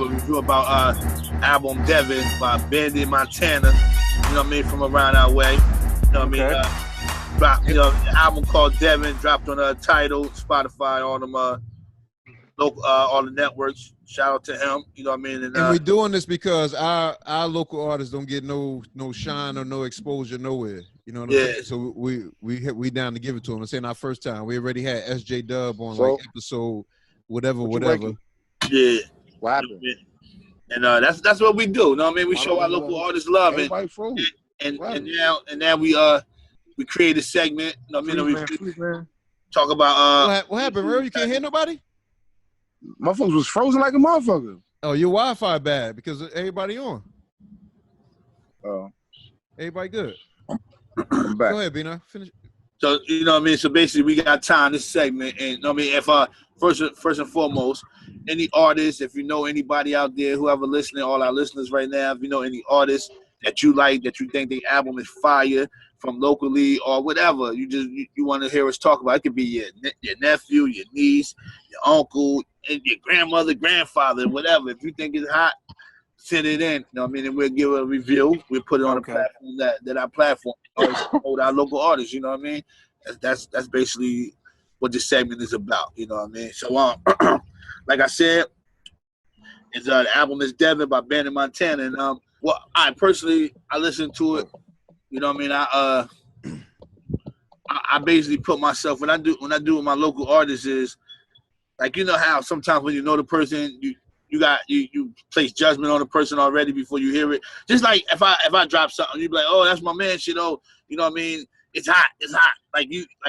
a review about album Devin by Bandit Montana. You know what I mean? From around our way. You know what I mean? Dropped, the album called Devin, dropped on Tidal, Spotify, all them local, all the networks. Shout out to him. You know what I mean? And we're doing this because our local artists don't get no shine or no exposure nowhere. You know what I'm saying? So we down to give it to them. I'm saying our first time. We already had SJ Dub on like episode whatever. Yeah. What happened? And that's what we do. You know what I mean? We show our local artists love, and now we create a segment. You know what I mean? We talk about what happened, bro? You can't hear nobody? My folks was frozen like a motherfucker. Oh, your Wi-Fi bad because everybody on. Oh. Everybody good. I'm back. Go ahead, Bina. Finish. So, you know what I mean? So basically we got time this segment. And you know what I mean? If first and foremost, any artists, if you know anybody out there, whoever listening, all our listeners right now, if you know any artists that you like, that you think the album is fire from locally or whatever, you want to hear us talk about. It could be your nephew, your niece, your uncle, and your grandmother, grandfather, whatever. If you think it's hot, send it in. You know what I mean? And we'll give a review. We'll put it on a platform that our platform hold our local artists. You know what I mean? That's basically what this segment is about. You know what I mean? So like I said, it's the album is Devin by Bandit Montana, and well, I personally listen to it. You know what I mean? I basically put myself when I do with my local artists is like, you know how sometimes when you know the person, you place judgment on the person already before you hear it. Just like if I drop something, you be like, oh, that's my man shit. Oh, you know what I mean? It's hot. Like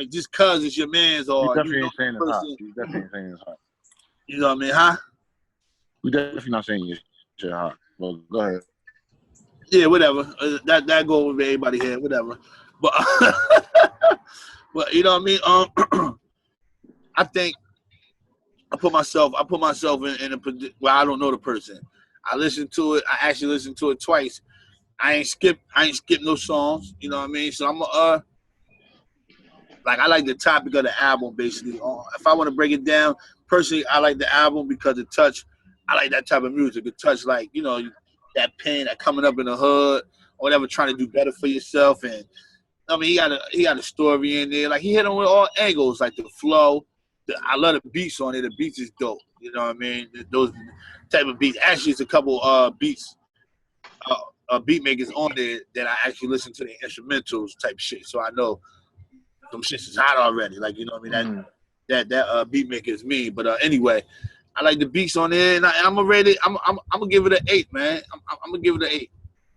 just cause it's your man's or you definitely ain't saying it's hot. You definitely ain't saying it's hot. You know what I mean? Huh? We definitely not saying your shit hot. Well, go ahead. Yeah, whatever. That go over everybody's head, whatever. But but you know what I mean? I think I put myself in a position where I don't know the person. I listened to it. I actually listened to it twice. I ain't skip no songs. You know what I mean? So I'm I like the topic of the album basically. If I want to break it down, personally, I like the album because it touch. I like that type of music. It touch like, you know, that pain that coming up in the hood or whatever, trying to do better for yourself. And I mean, he got a story in there. Like he hit him with all angles, like the flow. I love the beats on it. The beats is dope. You know what I mean? Those type of beats. Actually, it's a couple beats, beat makers on there that I actually listen to the instrumentals type shit. So I know some shit is hot already. Like, you know what I mean? That beat maker is me. But anyway, I like the beats on there, and I'm gonna give it an 8, man. I'm gonna give it an 8.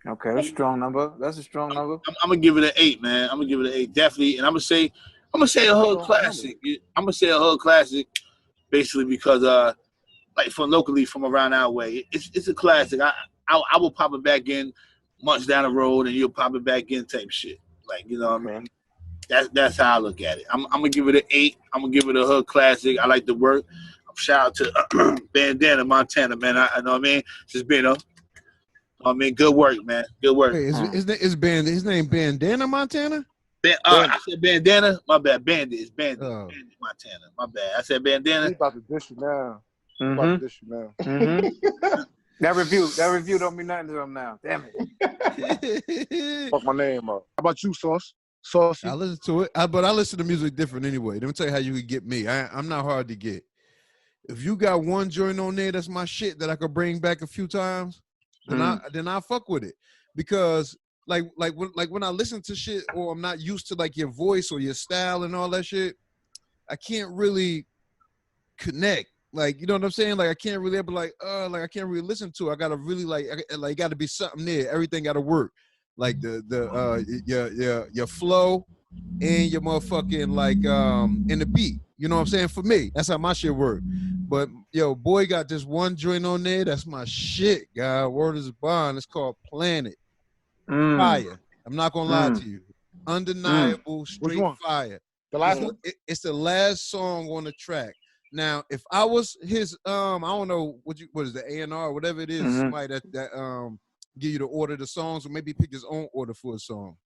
Okay, that's a strong number. That's a strong number. I'm gonna give it an 8, man. I'm gonna give it an 8, definitely. And I'm gonna say a hood classic. I'm gonna say a hood classic, basically because like from locally from around our way, it's a classic. I will pop it back in months down the road, and you'll pop it back in type shit. Like, you know what I mean? That's how I look at it. I'm gonna give it an 8. I'm gonna give it a hood classic. I like the work. Shout out to Bandana Montana, man. I know what I mean. Just being I mean, good work, man. Good work. Hey, his name Bandana Montana? I said Bandana. My bad. Bandit. It's Bandit. Oh. Bandit Montana. My bad. I said Bandana. He's about to dish you now. That review don't mean nothing to him now. Damn it. Fuck my name up. How about you, Saucy? I listen to it, but I listen to music different anyway. Let me tell you how you could get me. I'm not hard to get. If you got one joint on there that's my shit that I could bring back a few times, then I fuck with it. Because like when I listen to shit or I'm not used to like your voice or your style and all that shit, I can't really connect. Like, you know what I'm saying? Like I can't really ever like I can't really listen to it. I gotta really like gotta be something there. Everything gotta work. Like your flow and your motherfucking like in the beat. You know what I'm saying? For me, that's how my shit work. But yo, boy got this one joint on there. That's my shit, guy. Word is bond. It's called Planet. Fire. I'm not gonna lie to you. Undeniable, straight fire. The last one? It's the last song on the track. Now, if I was his, I don't know what is the A&R, whatever it is, somebody that give you the order of the songs, or maybe pick his own order for a song.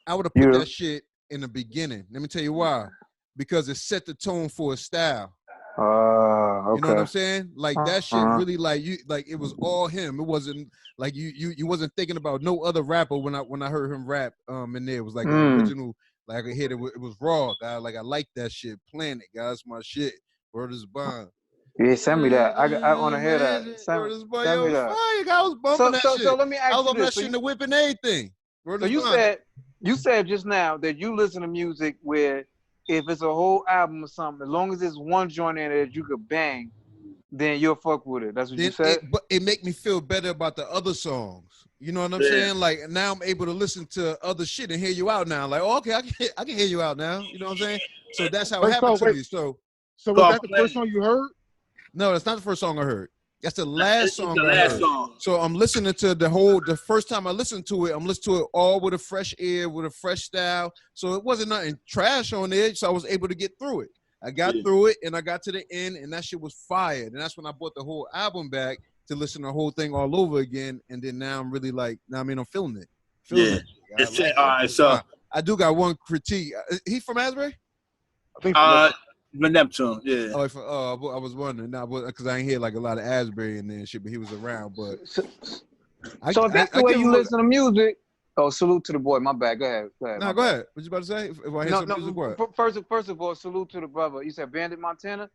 I would have put that shit in the beginning. Let me tell you why. Because it set the tone for a style. Okay. You know what I'm saying? Like that shit Uh-huh. really like you like it was all him. It wasn't like you wasn't thinking about no other rapper when I heard him rap in there. It was like an original, like I could hear it was raw, guy. Like I like that shit. Planet, guys, my shit. Word is bond. Yeah, send me that. I want to hear that. Word is bond. Send me Yo, that. fire, guy. I was bumping that So shit. let me I ask was you bumping that this. shit in the whip and everything. Word So is bond. you said just now that you listen to music where if it's a whole album or something, as long as there's one joint in it that you could bang, then you'll fuck with it. That's what you Then said? but it make me feel better about the other songs. You know what I'm Yeah. saying? Like now I'm able to listen to other shit and hear you out now. Like, oh, okay, I can hear you out now. You know what I'm saying? So that's how it Wait, happened so to wait. me. So So was Called that the Planet. first song you heard? no, that's not the first song I heard. That's the last It's song the I last heard. song. So I'm listening to the first time I listened to it, I'm listening to it all with a fresh ear, with a fresh style. So it wasn't nothing trash on it. So I was able to get through it. I got through it and I got to the end and that shit was fired. And that's when I bought the whole album back to listen to the whole thing all over again. And then now I'm really like, now I mean, I'm feeling it. Feeling it. I It's like all it. right. So I do got one critique. He from Asbury? I think the Neptune. Yeah. Oh, I was wondering. Now, because I ain't hear like a lot of Asbury in there and shit, but he was around. But So if that's the way you listen to music, oh, salute to the boy. My bad. Go ahead. No, go ahead. What you about to say? If I hear some music, what? First of all, salute to the brother. You said Bandit Montana?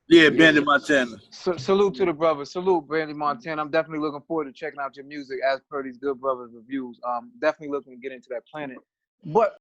Yeah, Bandit Montana. Salute to the brother. Salute, Bandit Montana. I'm definitely looking forward to checking out your music as per these good brothers' reviews. Definitely looking to get into that planet. But